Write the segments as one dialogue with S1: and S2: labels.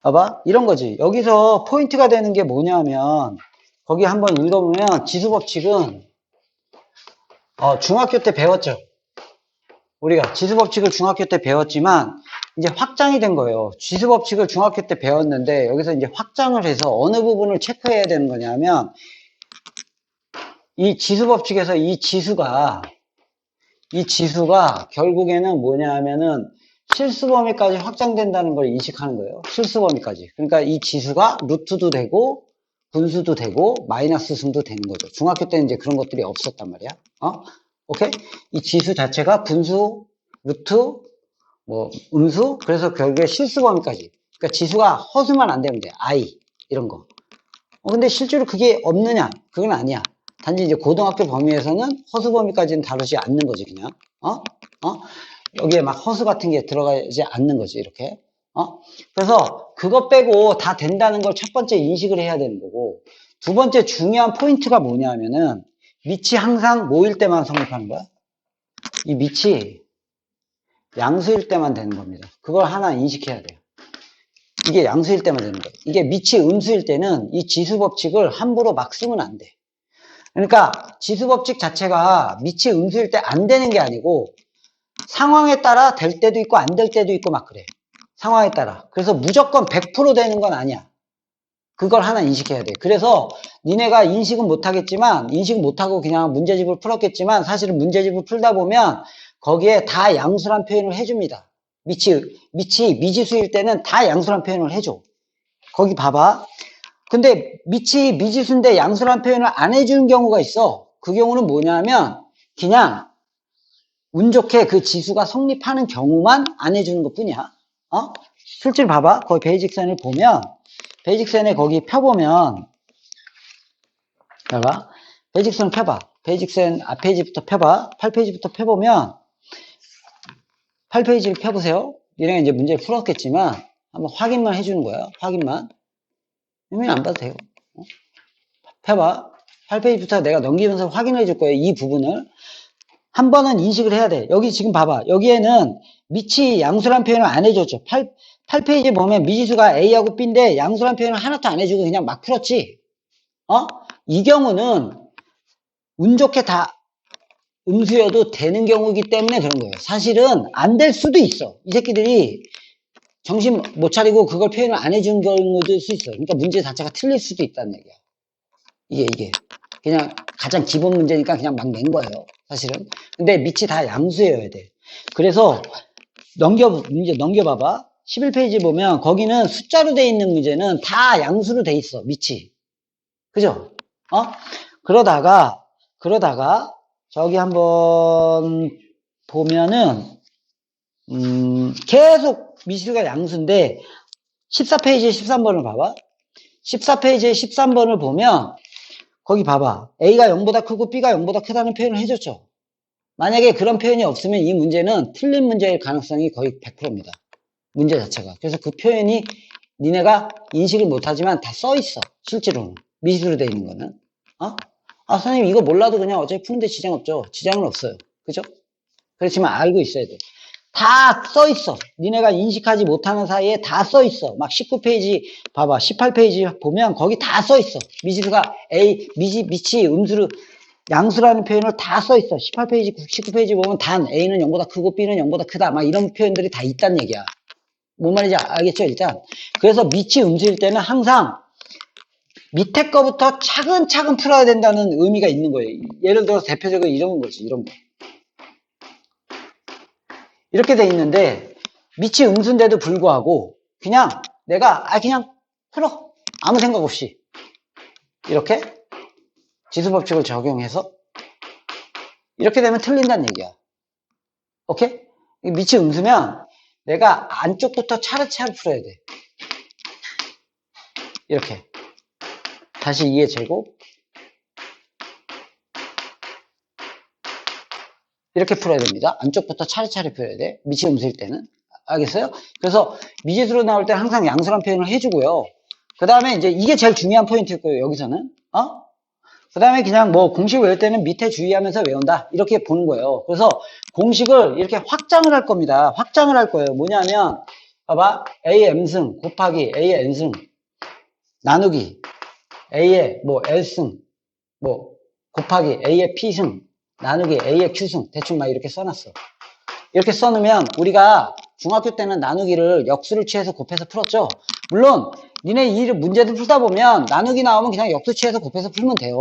S1: 봐봐. 이런 거지. 여기서 포인트가 되는 게 뭐냐면, 거기 한번 읽어보면, 지수법칙은, 중학교 때 배웠죠. 우리가 지수법칙을 중학교 때 배웠지만, 이제 확장이 된 거예요. 지수법칙을 중학교 때 배웠는데, 여기서 이제 확장을 해서 어느 부분을 체크해야 되는 거냐면, 이 지수법칙에서 이 지수가 결국에는 뭐냐 하면은, 실수 범위까지 확장된다는 걸 인식하는 거예요. 실수 범위까지. 그러니까 이 지수가 루트도 되고 분수도 되고 마이너스 승도 되는 거죠. 중학교 때는 이제 그런 것들이 없었단 말이야. 오케이? 이 지수 자체가 분수, 루트, 뭐 음수, 그래서 결국에 실수 범위까지. 그러니까 지수가 허수만 안 되면 돼. i 이런 거. 근데 실제로 그게 없느냐? 그건 아니야. 단지 이제 고등학교 범위에서는 허수 범위까지는 다루지 않는 거지, 그냥. 어? 여기에 막 허수 같은 게 들어가지 않는 거지, 이렇게. 그래서 그것 빼고 다 된다는 걸 첫 번째 인식을 해야 되는 거고, 두 번째 중요한 포인트가 뭐냐면은, 밑이 항상 뭐일 때만 성립하는 거야? 이 밑이 양수일 때만 되는 겁니다. 그걸 하나 인식해야 돼요. 이게 양수일 때만 되는 거예요. 이게 밑이 음수일 때는 이 지수법칙을 함부로 막 쓰면 안 돼. 그러니까 지수법칙 자체가 밑이 음수일 때 안 되는 게 아니고, 상황에 따라 될 때도 있고 안 될 때도 있고 막 그래. 상황에 따라. 그래서 무조건 100% 되는 건 아니야. 그걸 하나 인식해야 돼. 그래서 니네가 인식은 못하겠지만, 인식은 못하고 그냥 문제집을 풀었겠지만, 사실은 문제집을 풀다 보면 거기에 다 양수란 표현을 해줍니다. 밑이 미지수일 때는 다 양수란 표현을 해줘. 거기 봐봐. 근데 밑이 미지수인데 양수란 표현을 안 해주는 경우가 있어. 그 경우는 뭐냐면 그냥 운 좋게 그 지수가 성립하는 경우만 안 해주는 것 뿐이야. 실제로 봐봐. 거기 베이직선을 보면, 베이직선에 거기 펴보면, 봐봐. 베이직선 펴봐. 베이직선 앞페이지부터 펴봐. 8페이지부터 펴보면, 8페이지를 펴보세요. 얘네가 이제 문제를 풀었겠지만, 한번 확인만 해주는 거야. 확인만. 의미는 안 봐도 돼요. 펴봐. 8페이지부터 내가 넘기면서 확인해 줄 거예요. 이 부분을. 한 번은 인식을 해야 돼. 여기 지금 봐봐. 여기에는 밑이 양수란 표현을 안 해줬죠. 8페이지 보면 미지수가 A하고 B인데 양수란 표현을 하나도 안 해주고 그냥 막 풀었지. 이 경우는 운 좋게 다 음수여도 되는 경우이기 때문에 그런 거예요. 사실은 안 될 수도 있어. 이 새끼들이 정신 못 차리고 그걸 표현을 안 해준 경우도 있을 수 있어. 그러니까 문제 자체가 틀릴 수도 있다는 얘기야. 이게. 그냥 가장 기본 문제니까 그냥 막 낸 거예요. 사실은. 근데 밑이 다 양수여야 돼. 그래서 문제 넘겨봐봐. 11페이지 보면 거기는 숫자로 돼 있는 문제는 다 양수로 돼 있어. 밑이. 그죠? 그러다가 저기 한번 보면은 계속 미지수가 양수인데 14페이지에 13번을 봐봐. 14페이지에 13번을 보면 거기 봐봐. A가 0보다 크고 B가 0보다 크다는 표현을 해줬죠. 만약에 그런 표현이 없으면 이 문제는 틀린 문제일 가능성이 거의 100%입니다. 문제 자체가. 그래서 그 표현이 니네가 인식을 못하지만 다 써있어. 실제로는. 미지수로 되어 있는 거는. 선생님 이거 몰라도 그냥 어차피 푸는데 지장 없죠. 지장은 없어요. 그죠? 그렇지만 알고 있어야 돼. 다 써있어. 니네가 인식하지 못하는 사이에 다 써있어. 막 19페이지 봐봐. 18페이지 보면 거기 다 써있어. 미지수가 밑이 음수로 양수라는 표현을 다 써있어. 18페이지, 19페이지 보면 단 A는 0보다 크고 B는 0보다 크다. 막 이런 표현들이 다 있다는 얘기야. 뭔 말인지 알겠죠? 일단. 그래서 밑이 음수일 때는 항상 밑에 거부터 차근차근 풀어야 된다는 의미가 있는 거예요. 예를 들어서 대표적으로 이런 거지. 이런 거. 이렇게 돼 있는데 밑이 음수인데도 불구하고 그냥 내가 그냥 풀어. 아무 생각 없이. 이렇게 지수법칙을 적용해서 이렇게 되면 틀린다는 얘기야. 오케이? 밑이 음수면 내가 안쪽부터 차례차례 풀어야 돼. 이렇게. 다시 2의 제곱. 이렇게 풀어야 됩니다. 안쪽부터 차례차례 풀어야 돼. 밑이 음수일 때는. 알겠어요? 그래서 미지수로 나올 때 항상 양수란 표현을 해주고요. 그 다음에 이제 이게 제일 중요한 포인트일 거예요. 여기서는. 그 다음에 그냥 뭐 공식 외울 때는 밑에 주의하면서 외운다. 이렇게 보는 거예요. 그래서 공식을 이렇게 확장을 할 겁니다. 확장을 할 거예요. 뭐냐면 봐봐. A의 M승 곱하기 A의 N승 나누기 A의 뭐 L승 뭐 곱하기 A의 P승 나누기 A의 Q승 대충 막 이렇게 써놨어. 이렇게 써놓으면 우리가 중학교 때는 나누기를 역수를 취해서 곱해서 풀었죠. 물론 니네 이 문제들 풀다 보면 나누기 나오면 그냥 역수 취해서 곱해서 풀면 돼요.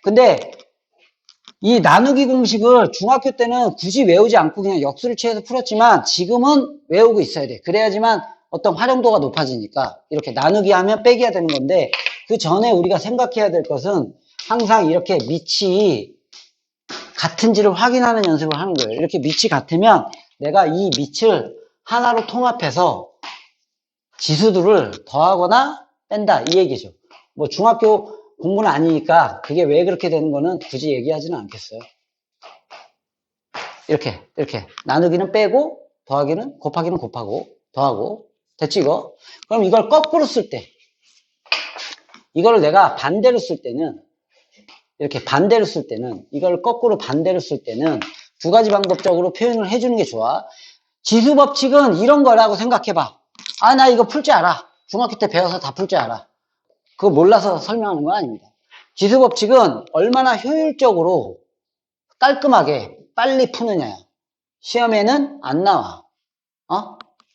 S1: 근데 이 나누기 공식을 중학교 때는 굳이 외우지 않고 그냥 역수를 취해서 풀었지만 지금은 외우고 있어야 돼. 그래야지만 어떤 활용도가 높아지니까 이렇게 나누기 하면 빼기가 되는 건데 그 전에 우리가 생각해야 될 것은 항상 이렇게 밑이 같은지를 확인하는 연습을 하는 거예요. 이렇게 밑이 같으면 내가 이 밑을 하나로 통합해서 지수들을 더하거나 뺀다 이 얘기죠. 뭐 중학교 공부는 아니니까 그게 왜 그렇게 되는 거는 굳이 얘기하지는 않겠어요. 이렇게 나누기는 빼고 더하기는 곱하기는 곱하고 더하고 됐지 이거? 그럼 이걸 거꾸로 쓸 때 이거를 내가 반대로 쓸 때는 이렇게 반대로 쓸 때는 이걸 거꾸로 반대로 쓸 때는 두 가지 방법적으로 표현을 해주는 게 좋아. 지수 법칙은 이런 거라고 생각해봐. 아, 나 이거 풀 줄 알아. 중학교 때 배워서 다 풀 줄 알아. 그거 몰라서 설명하는 건 아닙니다. 지수 법칙은 얼마나 효율적으로 깔끔하게 빨리 푸느냐야. 시험에는 안 나와.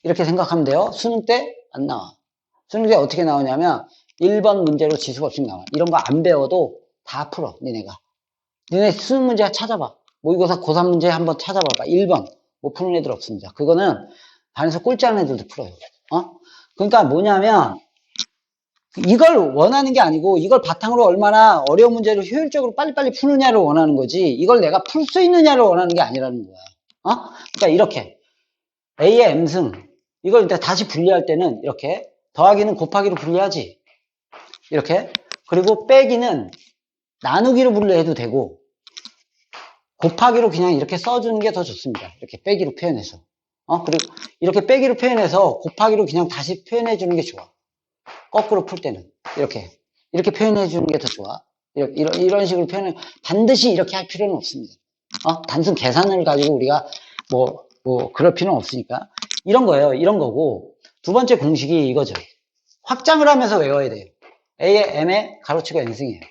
S1: 이렇게 생각하면 돼요. 수능 때 안 나와. 수능 때 어떻게 나오냐면 1번 문제로 지수 법칙 나와. 이런 거 안 배워도 다 풀어, 니네가. 니네 수능 문제 찾아봐. 모의고사 고3 문제 한번 찾아봐봐. 1번. 못 푸는 애들 없습니다. 그거는 반에서 꼴찌하는 애들도 풀어요. 그러니까 뭐냐면, 이걸 원하는 게 아니고, 이걸 바탕으로 얼마나 어려운 문제를 효율적으로 빨리빨리 푸느냐를 원하는 거지, 이걸 내가 풀 수 있느냐를 원하는 게 아니라는 거야. 그러니까 이렇게. A의 M승. 이걸 이제 다시 분리할 때는 이렇게. 더하기는 곱하기로 분리하지. 이렇게. 그리고 빼기는 나누기로 분류해도 되고 곱하기로 그냥 이렇게 써주는 게 더 좋습니다. 이렇게 빼기로 표현해서 그리고 이렇게 빼기로 표현해서 곱하기로 그냥 다시 표현해 주는 게 좋아. 거꾸로 풀 때는 이렇게 표현해 주는 게 더 좋아. 이런 식으로 표현해. 반드시 이렇게 할 필요는 없습니다. 단순 계산을 가지고 우리가 뭐 그럴 필요는 없으니까 이런 거예요. 이런 거고 두 번째 공식이 이거죠. 확장을 하면서 외워야 돼요. A의 M의 가로치고 N승이에요.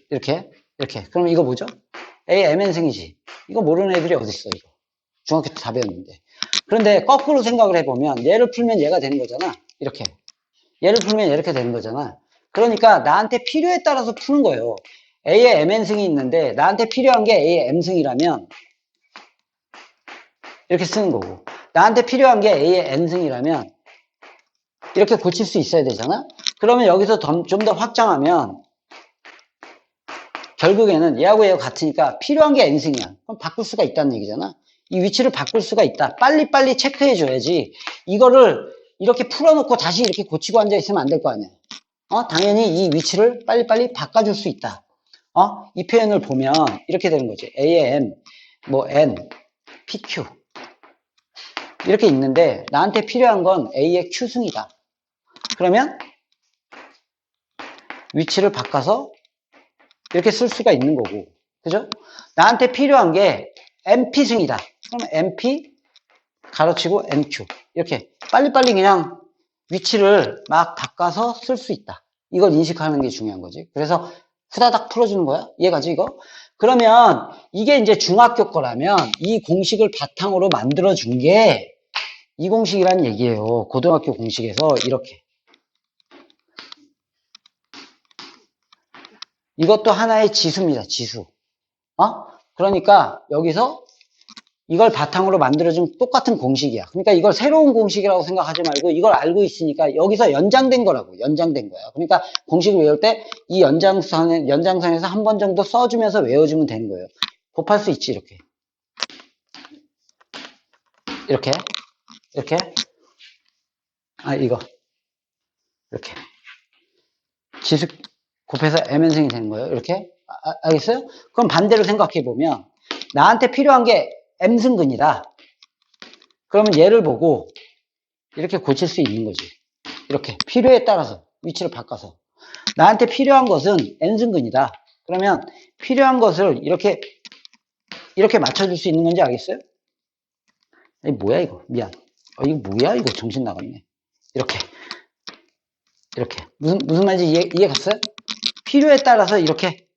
S1: 이렇게. 그럼 이거 뭐죠? A, Mn승이지. 이거 모르는 애들이 어딨어, 이거. 중학교 때 다 배웠는데. 그런데 거꾸로 생각을 해보면, 얘를 풀면 얘가 되는 거잖아. 이렇게. 얘를 풀면 이렇게 되는 거잖아. 그러니까 나한테 필요에 따라서 푸는 거예요. A의 Mn승이 있는데, 나한테 필요한 게 A의 M승이라면, 이렇게 쓰는 거고. 나한테 필요한 게 A의 N승이라면, 이렇게 고칠 수 있어야 되잖아? 그러면 여기서 좀 더 확장하면, 결국에는 얘하고 얘가 같으니까 필요한 게 N승이야. 그럼 바꿀 수가 있다는 얘기잖아. 이 위치를 바꿀 수가 있다. 빨리빨리 체크해 줘야지. 이거를 이렇게 풀어놓고 다시 이렇게 고치고 앉아있으면 안 될 거 아니야. 당연히 이 위치를 빨리빨리 바꿔줄 수 있다. 이 표현을 보면 이렇게 되는 거지. A의 M, 뭐 N, PQ. 이렇게 있는데 나한테 필요한 건 A의 Q승이다. 그러면 위치를 바꿔서 이렇게 쓸 수가 있는 거고. 그죠? 나한테 필요한 게 NP승이다. 그럼 NP 가로치고 NQ. 이렇게 빨리빨리 그냥 위치를 막 바꿔서 쓸 수 있다. 이걸 인식하는 게 중요한 거지. 그래서 후다닥 풀어주는 거야. 이해가지 이거? 그러면 이게 이제 중학교 거라면 이 공식을 바탕으로 만들어준 게 이 공식이란 얘기예요. 고등학교 공식에서 이렇게. 이것도 하나의 지수입니다. 지수. 그러니까 여기서 이걸 바탕으로 만들어준 똑같은 공식이야. 그러니까 이걸 새로운 공식이라고 생각하지 말고 이걸 알고 있으니까 여기서 연장된 거라고. 연장된 거야. 그러니까 공식을 외울 때 이 연장선에서 한 번 정도 써주면서 외워주면 되는 거예요. 곱할 수 있지 이렇게. 이렇게. 이거. 이렇게. 지수 곱해서 Mn승이 되는 거예요. 이렇게. 알겠어요? 그럼 반대로 생각해보면 나한테 필요한 게 M승근이다. 그러면 얘를 보고 이렇게 고칠 수 있는 거지. 이렇게. 필요에 따라서 위치를 바꿔서. 나한테 필요한 것은 N승근이다. 그러면 필요한 것을 이렇게 맞춰줄 수 있는 건지 알겠어요? 뭐야 이거. 미안. 이거 뭐야? 이거 정신 나갔네. 이렇게. 무슨 말인지 이해 갔어요? 필요에 따라서 이렇게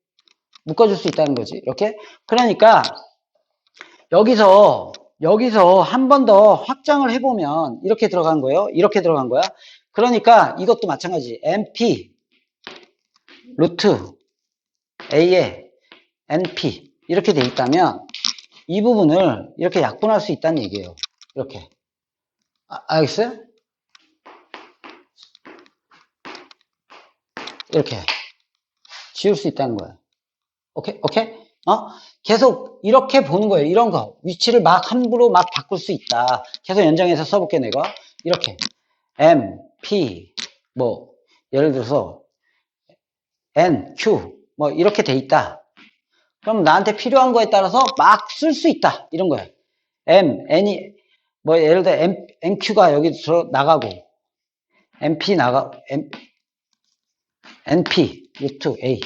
S1: 묶어줄 수 있다는 거지. 이렇게. 그러니까, 여기서 한 번 더 확장을 해보면, 이렇게 들어간 거예요. 이렇게 들어간 거야. 그러니까, 이것도 마찬가지. MP, 루트, A에 NP. 이렇게 돼 있다면, 이 부분을 이렇게 약분할 수 있다는 얘기예요. 이렇게. 알겠어요? 이렇게. 지울 수 있다는 거야. 오케이? 계속 이렇게 보는 거예요. 이런 거. 위치를 막 함부로 막 바꿀 수 있다. 계속 연장해서 써볼게, 내가. 이렇게. M, P, 뭐, 예를 들어서, N, Q, 뭐, 이렇게 돼 있다. 그럼 나한테 필요한 거에 따라서 막 쓸 수 있다. 이런 거야. M, N이, 뭐, 예를 들어 NQ가 여기 나가고, NP, 루트 A.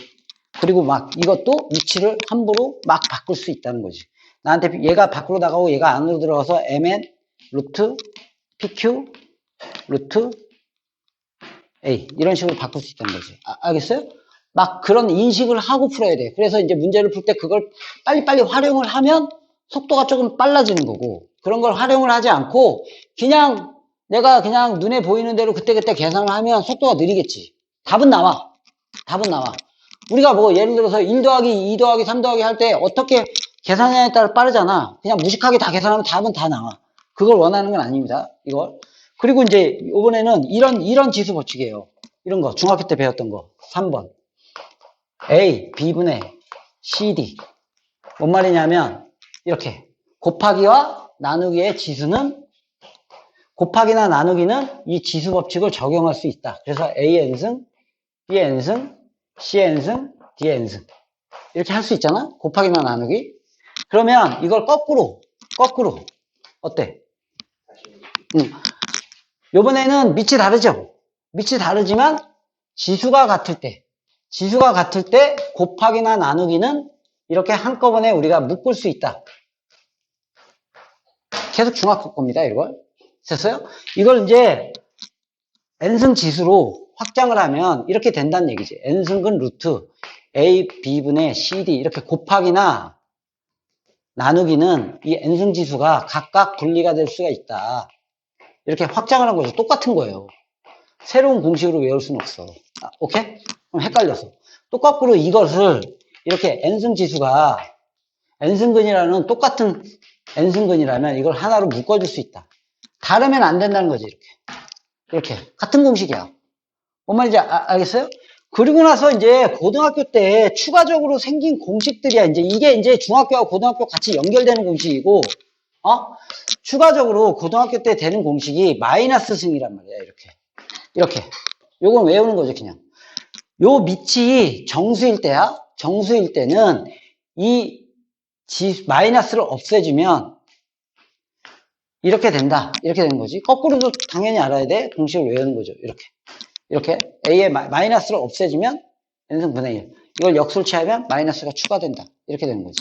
S1: 그리고 막 이것도 위치를 함부로 막 바꿀 수 있다는 거지. 나한테 얘가 밖으로 나가고 얘가 안으로 들어가서 MN, 루트, PQ, 루트, A. 이런 식으로 바꿀 수 있다는 거지. 알겠어요? 막 그런 인식을 하고 풀어야 돼. 그래서 이제 문제를 풀 때 그걸 빨리빨리 활용을 하면 속도가 조금 빨라지는 거고, 그런 걸 활용을 하지 않고 그냥 내가 그냥 눈에 보이는 대로 그때그때 계산을 하면 속도가 느리겠지. 답은 나와. 우리가 뭐 예를 들어서 1 더하기 2 더하기 3 더하기 할 때 어떻게 계산하냐에 따라 빠르잖아. 그냥 무식하게 다 계산하면 답은 다 나와. 그걸 원하는 건 아닙니다. 이걸. 그리고 이제 이번에는 이런 지수 법칙이에요. 이런 거 중학교 때 배웠던 거 3번 A, B분의 CD. 뭔 말이냐면 이렇게 곱하기와 나누기의 지수는, 곱하기나 나누기는 이 지수 법칙을 적용할 수 있다. 그래서 AN승, BN승, CN승, DN승 이렇게 할 수 있잖아. 곱하기나 나누기. 그러면 이걸 거꾸로 어때? 요번에는 밑이 다르죠. 밑이 다르지만 지수가 같을 때 곱하기나 나누기는 이렇게 한꺼번에 우리가 묶을 수 있다. 계속 중학교 겁니다. 이걸. 됐어요? 이걸 이제 n승 지수로 확장을 하면 이렇게 된다는 얘기지. n승근 루트 a, b분의 cd 이렇게 곱하기나 나누기는 이 n승 지수가 각각 분리가 될 수가 있다. 이렇게 확장을 한 거죠. 똑같은 거예요. 새로운 공식으로 외울 수는 없어. 오케이? 그럼 헷갈려서. 또 거꾸로 이것을 이렇게 n승 지수가 n승근이라는 똑같은 n승근이라면 이걸 하나로 묶어줄 수 있다. 다르면 안 된다는 거지. 이렇게 같은 공식이야. 뭔 말인지 알겠어요? 그리고 나서 이제 고등학교 때 추가적으로 생긴 공식들이야. 이게 이제 중학교와 고등학교 같이 연결되는 공식이고, 추가적으로 고등학교 때 되는 공식이 마이너스 승이란 말이야. 이렇게. 요건 외우는 거죠, 그냥. 요 밑이 정수일 때야. 정수일 때는 이 마이너스를 없애주면 이렇게 된다. 이렇게 되는 거지. 거꾸로도 당연히 알아야 돼. 공식을 외우는 거죠. 이렇게. A의 마이너스를 없애주면 n승 분의 1. 이걸 역술취하면 마이너스가 추가된다. 이렇게 되는 거지.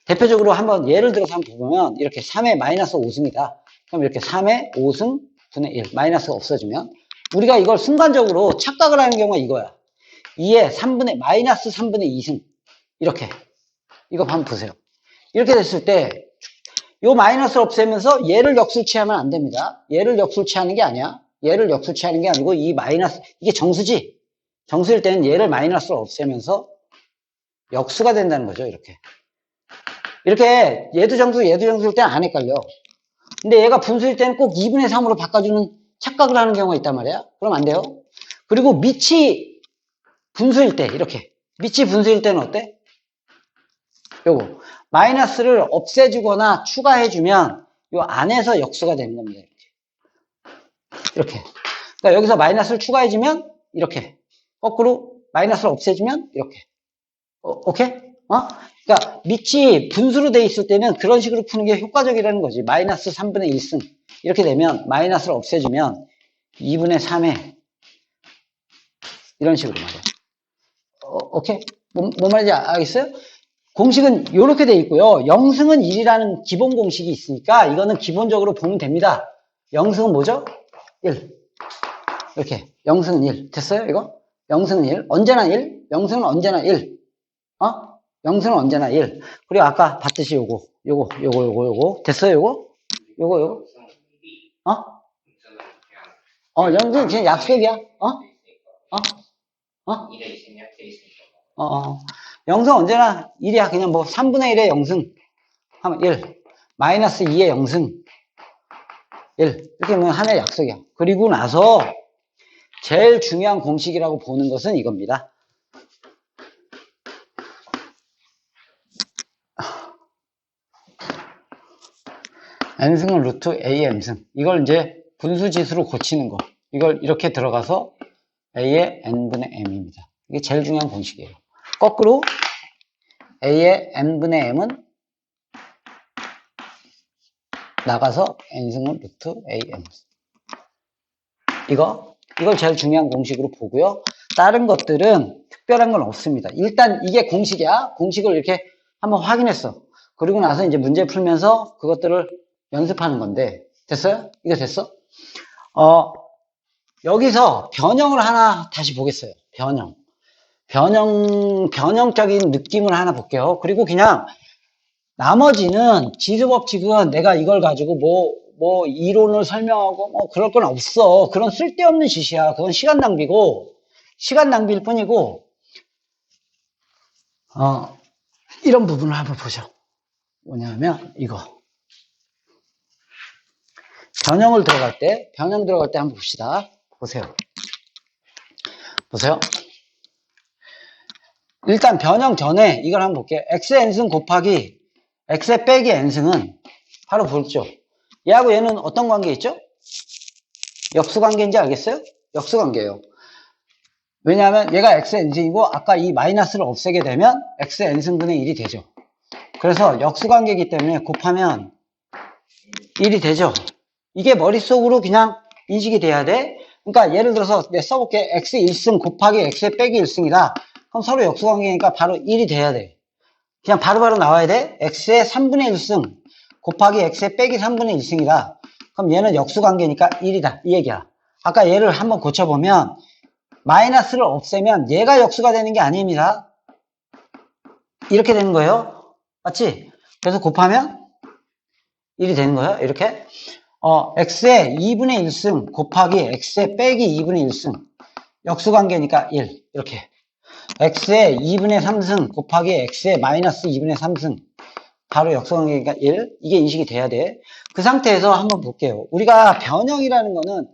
S1: 대표적으로 한번 예를 들어서 한번 보면 이렇게 3의 마이너스 5승이다. 그럼 이렇게 3의 5승 분의 1. 마이너스가 없어지면 우리가 이걸 순간적으로 착각을 하는 경우가 이거야. 2의 마이너스 3분의 2승. 이렇게. 이거 한번 보세요. 이렇게 됐을 때 요 마이너스를 없애면서 얘를 역술취하면 안 됩니다. 얘를 역술취하는 게 아니야. 얘를 역술취하는 게 아니고 이 마이너스, 이게 정수지. 정수일 때는 얘를 마이너스를 없애면서 역수가 된다는 거죠. 이렇게 얘도 정수일 때는 안 헷갈려. 근데 얘가 분수일 때는 꼭 2분의 3으로 바꿔주는 착각을 하는 경우가 있단 말이야. 그럼 안 돼요. 그리고 밑이 분수일 때 이렇게. 밑이 분수일 때는 어때? 요거. 마이너스를 없애주거나 추가해주면 요 안에서 역수가 되는 겁니다. 이렇게. 그러니까 여기서 마이너스를 추가해주면 이렇게. 거꾸로 마이너스를 없애주면 이렇게. 오케이? 그러니까 밑이 분수로 돼 있을 때는 그런 식으로 푸는 게 효과적이라는 거지. 마이너스 3분의 1승. 이렇게 되면 마이너스를 없애주면 2분의 3에 이런 식으로 말이야. 오케이? 뭔 말인지 알겠어요? 공식은 이렇게 돼 있고요. 0승은 1이라는 기본 공식이 있으니까 이거는 기본적으로 보면 됩니다. 영승은 뭐죠? 1. 이렇게. 영승은 1. 됐어요, 이거? 영승은 1. 언제나 1. 영승은 언제나 1. 영승은 언제나 1. 그리고 아까 봤듯이 요거. 됐어요, 요거? 요거. 영승은 그냥 약속이야. 영승 언제나 1이야. 그냥 뭐 3분의 1의 영승 하면 1. 마이너스 2의 영승 1. 이렇게 하면 하나의 약속이야. 그리고 나서 제일 중요한 공식이라고 보는 것은 이겁니다. n승은 루트 a의 m승. 이걸 이제 분수지수로 고치는 거. 이걸 이렇게 들어가서 a의 n분의 m입니다. 이게 제일 중요한 공식이에요. 거꾸로 a의 n분의 m은 나가서 n승은 루트 am. 이걸 제일 중요한 공식으로 보고요. 다른 것들은 특별한 건 없습니다. 일단 이게 공식이야. 공식을 이렇게 한번 확인했어. 그리고 나서 이제 문제 풀면서 그것들을 연습하는 건데, 됐어요? 이거 됐어? 여기서 변형을 하나 다시 보겠어요. 변형적인 느낌을 하나 볼게요. 그리고 그냥 나머지는 지수법칙은 내가 이걸 가지고 뭐 이론을 설명하고 뭐 그럴 건 없어. 그런 쓸데없는 짓이야. 그건 시간 낭비일 뿐이고, 이런 부분을 한번 보죠. 뭐냐면 이거. 변형 들어갈 때 한번 봅시다. 보세요. 일단 변형 전에 이걸 한번 볼게요. x의 n승 곱하기 x의 빼기 n승은 바로 보죠. 얘하고 얘는 어떤 관계 있죠? 역수관계인지 알겠어요? 역수관계예요. 왜냐하면 얘가 x의 n승이고 아까 이 마이너스를 없애게 되면 x의 n승분의 1이 되죠. 그래서 역수관계이기 때문에 곱하면 1이 되죠. 이게 머릿속으로 그냥 인식이 돼야 돼. 그러니까 예를 들어서 내가 써볼게. x 1승 곱하기 x의 빼기 1승이다. 그럼 서로 역수관계니까 바로 1이 돼야 돼. 그냥 바로바로 나와야 돼. x의 3분의 1승 곱하기 x의 빼기 3분의 1승이다. 그럼 얘는 역수관계니까 1이다. 이 얘기야. 아까 얘를 한번 고쳐보면 마이너스를 없애면 얘가 역수가 되는 게 아닙니다. 이렇게 되는 거예요. 맞지? 그래서 곱하면 1이 되는 거예요. 이렇게. x의 2분의 1승 곱하기 x의 빼기 2분의 1승. 역수관계니까 1. 이렇게. x의 2분의 3승 곱하기 x의 마이너스 2분의 3승. 바로 역수관계니까 1. 이게 인식이 돼야 돼. 그 상태에서 한번 볼게요. 우리가 변형이라는 거는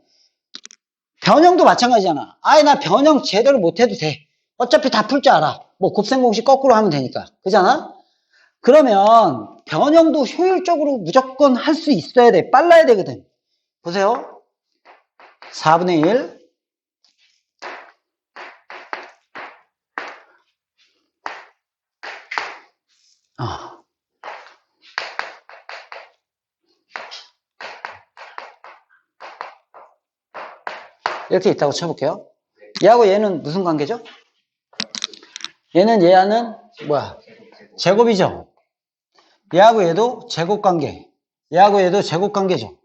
S1: 변형도 마찬가지잖아. 나 변형 제대로 못해도 돼. 어차피 다 풀 줄 알아. 뭐 곱셈공식 거꾸로 하면 되니까. 그잖아? 그러면 변형도 효율적으로 무조건 할 수 있어야 돼. 빨라야 되거든. 보세요. 4분의 1 이렇게 있다고 쳐볼게요. 얘하고 얘는 무슨 관계죠? 얘하는 뭐야? 제곱이죠. 얘하고 얘도 제곱관계. 얘하고 얘도 제곱관계죠.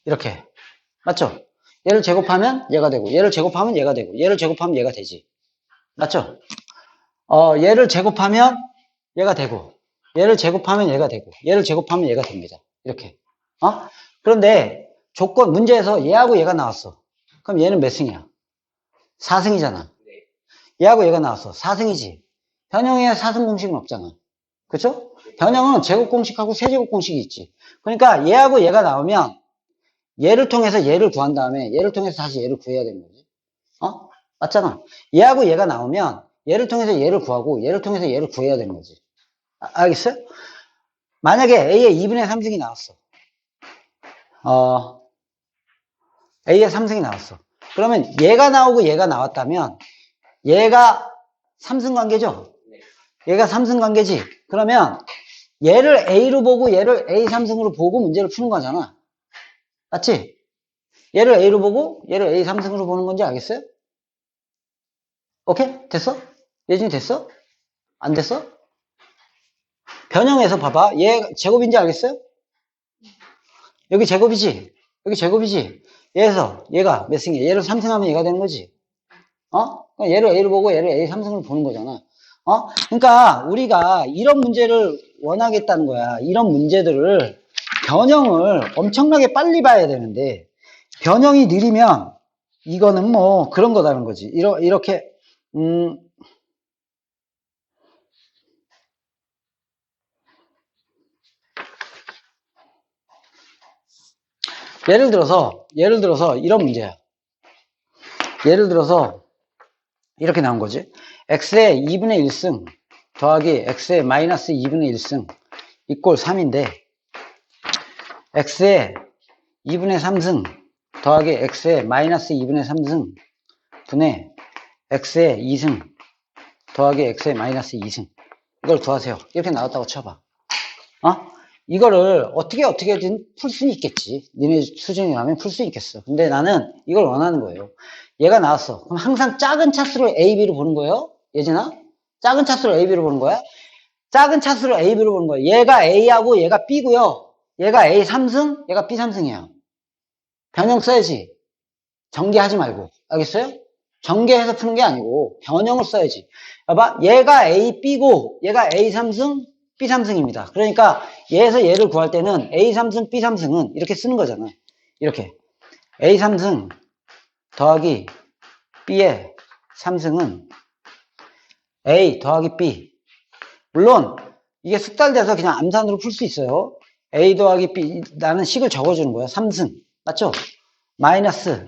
S1: 이렇게. 맞죠? 얘를 제곱하면 얘가 되고, 얘를 제곱하면 얘가 되고, 얘를 제곱하면 얘가 되지. 맞죠? 얘를 제곱하면 얘가 되고, 얘를 제곱하면 얘가 되고, 얘를 제곱하면 얘가 됩니다. 이렇게. 그런데 문제에서 얘하고 얘가 나왔어. 그럼 얘는 몇 승이야? 4승이잖아. 얘하고 얘가 나왔어. 4승이지. 변형에 4승 공식은 없잖아. 그쵸? 변형은 제곱 공식하고 세제곱 공식이 있지. 그러니까 얘하고 얘가 나오면 얘를 통해서 얘를 구한 다음에 얘를 통해서 다시 얘를 구해야 되는 거지. 맞잖아. 얘하고 얘가 나오면 얘를 통해서 얘를 구하고 얘를 통해서 얘를 구해야 되는 거지. 알겠어요? 만약에 A의 2분의 3승이 나왔어. A의 3승이 나왔어. 그러면 얘가 나오고 얘가 나왔다면 얘가 3승 관계죠? 얘가 3승 관계지. 그러면 얘를 A로 보고 얘를 A 3승으로 보고 문제를 푸는 거잖아. 맞지? 얘를 A로 보고 얘를 A 3승으로 보는 건지 알겠어요? 오케이? 됐어? 예준이 됐어? 안 됐어? 변형해서 봐봐. 얘 제곱인지 알겠어요? 여기 제곱이지? 여기 제곱이지. 얘에서 얘가 몇 승이야? 얘를 3승하면 얘가 되는 거지. 그러니까 얘를 A로 보고 얘를 A 3승을 보는 거잖아. 그러니까 우리가 이런 문제를 원하겠다는 거야. 이런 문제들을 변형을 엄청나게 빨리 봐야 되는데 변형이 느리면 이거는 뭐 그런 거다는 거지. 이렇게 예를 들어서 이런 문제야. 예를 들어서 이렇게 나온 거지. x의 2분의 1승 더하기 x의 마이너스 2분의 1승 이꼴 3인데 x의 2분의 3승 더하기 x의 마이너스 2분의 3승 분의 x의 2승 더하기 x의 마이너스 2승 이걸 구하세요. 이렇게 나왔다고 쳐봐. 이거를 어떻게든 풀 수는 있겠지. 니네 수준이라면 풀 수 있겠어. 근데 나는 이걸 원하는 거예요. 얘가 나왔어. 그럼 항상 작은 차수를 A, B로 보는 거예요? 예진아? 작은 차수를 A, B로 보는 거야? 작은 차수를 A, B로 보는 거예요. 얘가 A하고 얘가 B고요. 얘가 A 3승, 얘가 B 3승이에요. 변형 써야지. 전개하지 말고. 알겠어요? 전개해서 푸는 게 아니고 변형을 써야지. 봐봐. 얘가 A, B고 얘가 A 3승, B 3승입니다. 그러니까 얘에서 얘를 구할 때는 A 3승, B 3승은 이렇게 쓰는 거잖아. 이렇게. A 3승 더하기 B의 3승은 A 더하기 B. 물론 이게 숙달돼서 그냥 암산으로 풀 수 있어요. A 더하기 B. 나는 식을 적어주는 거야. 3승. 맞죠? 마이너스.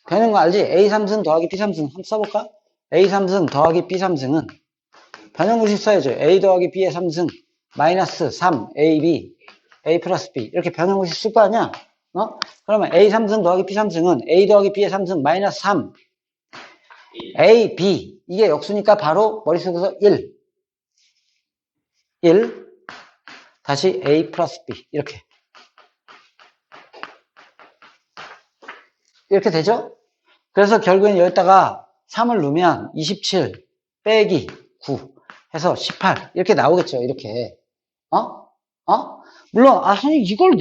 S1: 되는 거 알지? A 3승 더하기 B 3승. 한번 써볼까? A 3승 더하기 B 3승은 변형구식 써야죠. A 더하기 B의 3승 마이너스 3 AB A 플러스 B 이렇게 변형구식 쓸 거 아니야? 그러면 A 3승 더하기 B 3승은 A 더하기 B의 3승 마이너스 3 A, B 이게 역수니까 바로 머릿속에서 1 다시 A 플러스 B 이렇게 되죠? 그래서 결국엔 여기다가 3을 넣으면 27 빼기 9 해서 18 이렇게 나오겠죠. 이렇게 물론 선생님 이걸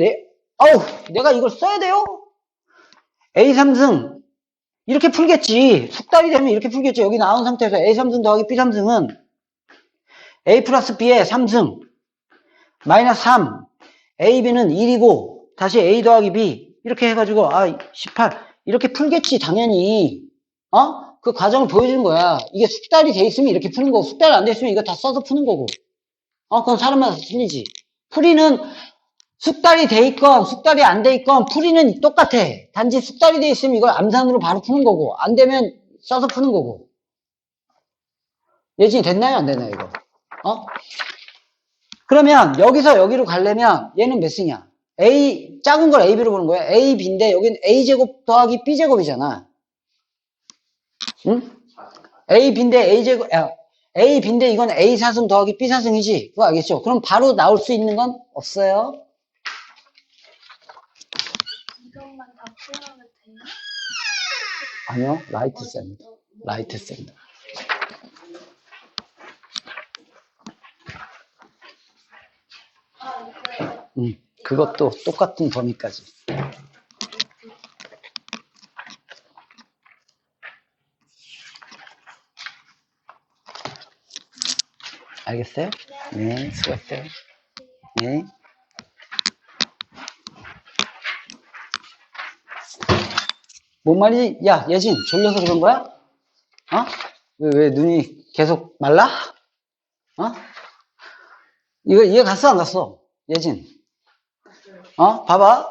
S1: 내가 이걸 써야 돼요? A 3승 이렇게 풀겠지. 숙달이 되면 이렇게 풀겠지. 여기 나온 상태에서 A 3승 더하기 B 3승은 A 플러스 B의 3승 마이너스 3 A, B는 1이고 다시 A 더하기 B 이렇게 해가지고 18 이렇게 풀겠지. 당연히 그 과정을 보여주는 거야. 이게 숙달이 돼 있으면 이렇게 푸는 거고 숙달이 안 돼 있으면 이거 다 써서 푸는 거고 그건 사람마다 틀리지. 풀이는 숙달이 돼 있건 숙달이 안 돼 있건 풀이는 똑같아. 단지 숙달이 돼 있으면 이걸 암산으로 바로 푸는 거고 안 되면 써서 푸는 거고. 예진이 됐나요? 안 되나요? 이거 그러면 여기서 여기로 가려면 얘는 몇 승이야? A 작은 걸 A, B로 보는 거야. A, B인데 여기는 A제곱 더하기 B제곱이잖아. 응? A, B인데 A제곱 A, B인데 이건 A 4승 더하기 B 4승이지. 그거 알겠죠? 그럼 바로 나올 수 있는 건 없어요.
S2: 이것만 다 풀어가면 돼요?
S1: 아니요. 라이트 샌드. 라이트 샌드. 그것도 똑같은 범위까지. 알겠어요? 네, 수고했어요. 네. 뭔 말이지? 야, 예진, 졸려서 그런 거야? 왜 눈이 계속 말라? 이거 이해 갔어, 안 갔어? 예진. 봐봐.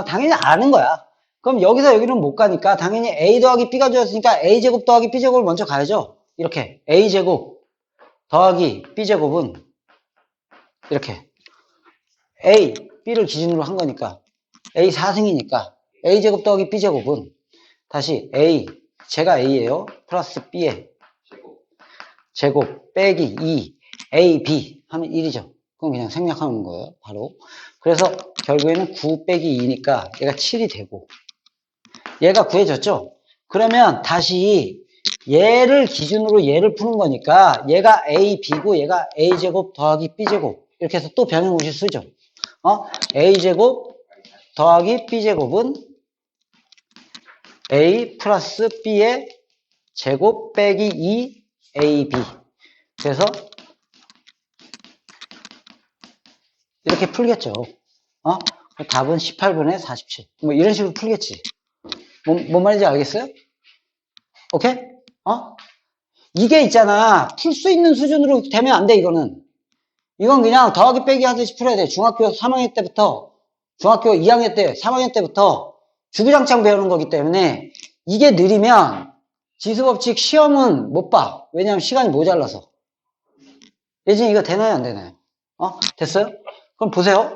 S1: 당연히 아는 거야. 그럼 여기서 여기는 못 가니까 당연히 A 더하기 B가 주었으니까 A제곱 더하기 B제곱을 먼저 가야죠. 이렇게. A제곱 더하기 B제곱은 이렇게. A, B를 기준으로 한 거니까. A 4승이니까. A제곱 더하기 B제곱은 다시 A, 제가 A예요. 플러스 B의 제곱 빼기 2, A, B 하면 1이죠. 그럼 그냥 생략하는 거예요. 바로. 그래서 결국에는 9 빼기 2니까 얘가 7이 되고 얘가 구해졌죠? 그러면 다시 얘를 기준으로 얘를 푸는 거니까 얘가 A, B고 얘가 A제곱 더하기 B제곱 이렇게 해서 또 변형구식 쓰죠. A제곱 더하기 b제곱은 a 플러스 b의 제곱 빼기 2ab. 그래서 이렇게 풀겠죠. 답은 18분의 47. 뭐 이런 식으로 풀겠지. 뭔 말인지 알겠어요? 오케이? 이게 있잖아. 풀 수 있는 수준으로 되면 안 돼, 이거는. 이건 그냥 더하기 빼기 하듯이 풀어야 돼. 중학교 3학년 때부터, 중학교 2학년 때, 3학년 때부터 주구장창 배우는 거기 때문에 이게 느리면 지수법칙 시험은 못 봐. 왜냐면 시간이 모자라서. 예진 이거 되나요, 안 되나요? 됐어요? 그럼 보세요.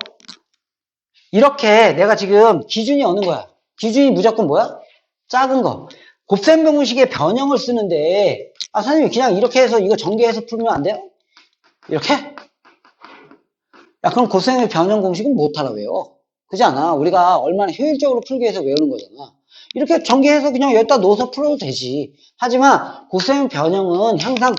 S1: 이렇게 내가 지금 기준이 어느 거야? 기준이 무조건 뭐야? 작은 거. 곱셈 분식의 변형을 쓰는데, 선생님 그냥 이렇게 해서 이거 전개해서 풀면 안 돼요? 이렇게? 야, 그럼 곱셈의 변형 공식은 못 알아 외워. 그렇지 않아? 우리가 얼마나 효율적으로 풀기 위해서 외우는 거잖아. 이렇게 전개해서 그냥 여기다 넣어서 풀어도 되지. 하지만 곱셈의 변형은 항상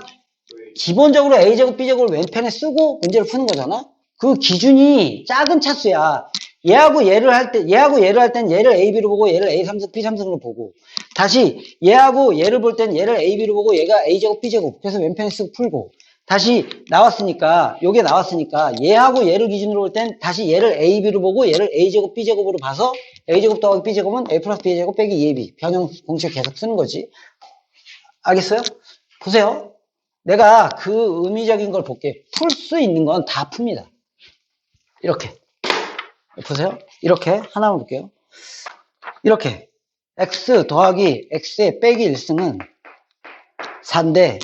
S1: 기본적으로 A제곱, B제곱을 왼편에 쓰고 문제를 푸는 거잖아? 그 기준이 작은 차수야. 얘하고 얘를 할 때, 얘를 A, B로 보고 얘를 A 3승, B 3승으로 보고 다시 얘하고 얘를 볼 땐 얘를 A, B로 보고 얘가 A제곱, B제곱 그래서 왼편에 쓰고 풀고 다시 나왔으니까 요게 나왔으니까 얘하고 얘를 기준으로 볼 땐 다시 얘를 A, B로 보고 얘를 A제곱, B제곱으로 봐서 A제곱 더하기 B제곱은 A 플러스 B제곱 빼기 2AB 변형 공식 계속 쓰는 거지. 알겠어요? 보세요. 내가 그 의미적인 걸 볼게. 풀 수 있는 건 다 풉니다. 이렇게. 보세요. 이렇게 하나만 볼게요. 이렇게 x 더하기 x의 빼기 1승은 4인데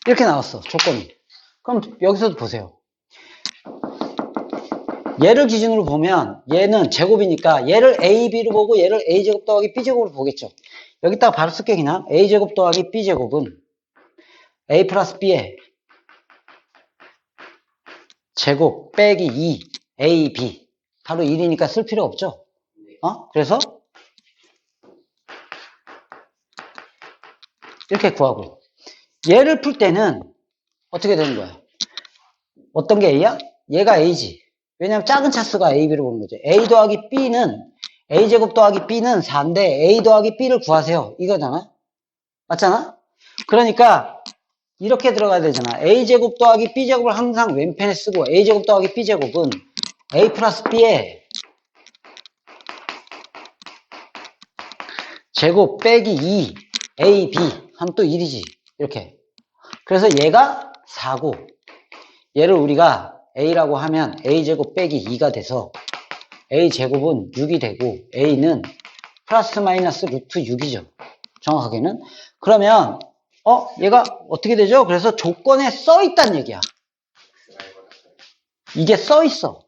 S1: 이렇게 나왔어. 조건이. 그럼 여기서도 보세요. 얘를 기준으로 보면 얘는 제곱이니까 얘를 a, b로 보고 얘를 a제곱 더하기 b제곱으로 보겠죠. 여기다가 바로 쓸게 그냥 a제곱 더하기 b제곱은 a 플러스 b의 제곱 빼기 2 ab 바로 1이니까 쓸 필요 없죠. 그래서 이렇게 구하고 얘를 풀 때는 어떻게 되는 거야? 어떤 게 a야? 얘가 a지. 왜냐면 작은 차수가 a, b로 보는 거죠. a 더하기 b는 a제곱 더하기 b는 4인데 a 더하기 b를 구하세요. 이거잖아. 맞잖아? 그러니까 이렇게 들어가야 되잖아. a제곱 더하기 b제곱을 항상 왼편에 쓰고 a제곱 더하기 b제곱은 a 플러스 b의 제곱 빼기 2 ab 하면 또 1이지. 이렇게. 그래서 얘가 4고 얘를 우리가 a라고 하면 a제곱 빼기 2가 돼서 a제곱은 6이 되고 a는 플러스 마이너스 루트 6이죠. 정확하게는. 그러면 얘가 어떻게 되죠? 그래서 조건에 써 있다는 얘기야. 이게 써 있어.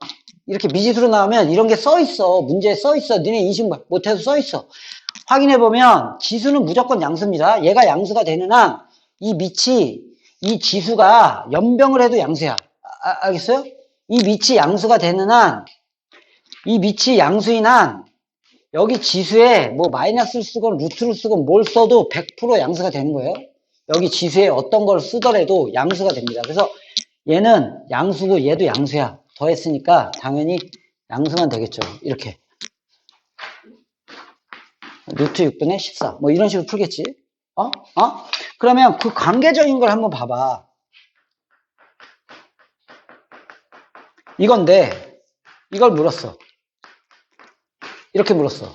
S1: 이렇게 미지수로 나오면 이런 게 써 있어. 문제에 써 있어. 니네 인식 못해도 써 있어. 확인해 보면 지수는 무조건 양수입니다. 얘가 양수가 되는 한 이 밑이 이 지수가 연병을 해도 양수야. 알겠어요? 이 밑이 양수가 되는 한 이 밑이 양수인 한 여기 지수에 뭐 마이너스를 쓰건 루트를 쓰건 뭘 써도 100% 양수가 되는 거예요. 여기 지수에 어떤 걸 쓰더라도 양수가 됩니다. 그래서 얘는 양수고 얘도 양수야. 더했으니까 당연히 양수만 되겠죠. 이렇게. 루트 6분의 14. 뭐 이런 식으로 풀겠지. 그러면 그 관계적인 걸 한번 봐봐. 이건데 이걸 물었어. 이렇게 물었어.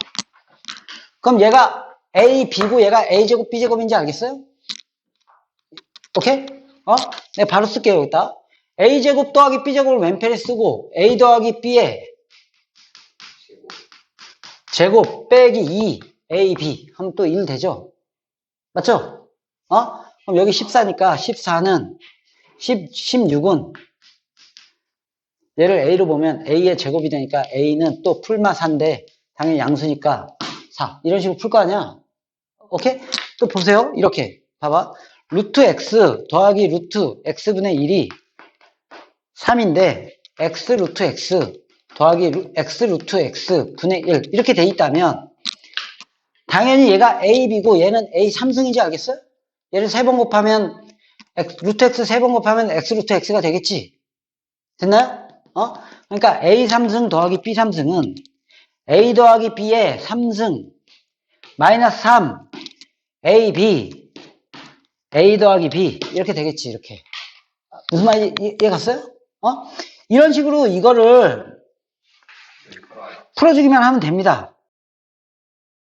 S1: 그럼 얘가 A, B고 얘가 A제곱, B제곱인지 알겠어요? 오케이? 내가 바로 쓸게요, 여기다. A제곱 더하기 B제곱을 왼편에 쓰고 A 더하기 B의 제곱 빼기 2 AB 하면 또 1 되죠? 맞죠? 그럼 여기 14니까 14는 16은 얘를 A로 보면 A의 제곱이 되니까 A는 또 풀마 4인데 당연히 양수니까 4. 이런 식으로 풀 거 아니야? 오케이? 또 보세요. 이렇게. 봐봐. 루트 X 더하기 루트 X분의 1이 3인데 X 루트 X 더하기 X 루트 X 분의 1 이렇게 돼 있다면 당연히 얘가 A, B고 얘는 A 3승인지 알겠어요? 얘를 3번 곱하면 루트 x 3번 곱하면 x 루트 x가 되겠지. 됐나요? 그러니까 a 3승 더하기 b 3승은 a 더하기 b의 3승 마이너스 3 a b a 더하기 b 이렇게 되겠지. 이렇게. 무슨 말인지 이해 갔어요? 이런 식으로 이거를 풀어주기만 하면 됩니다.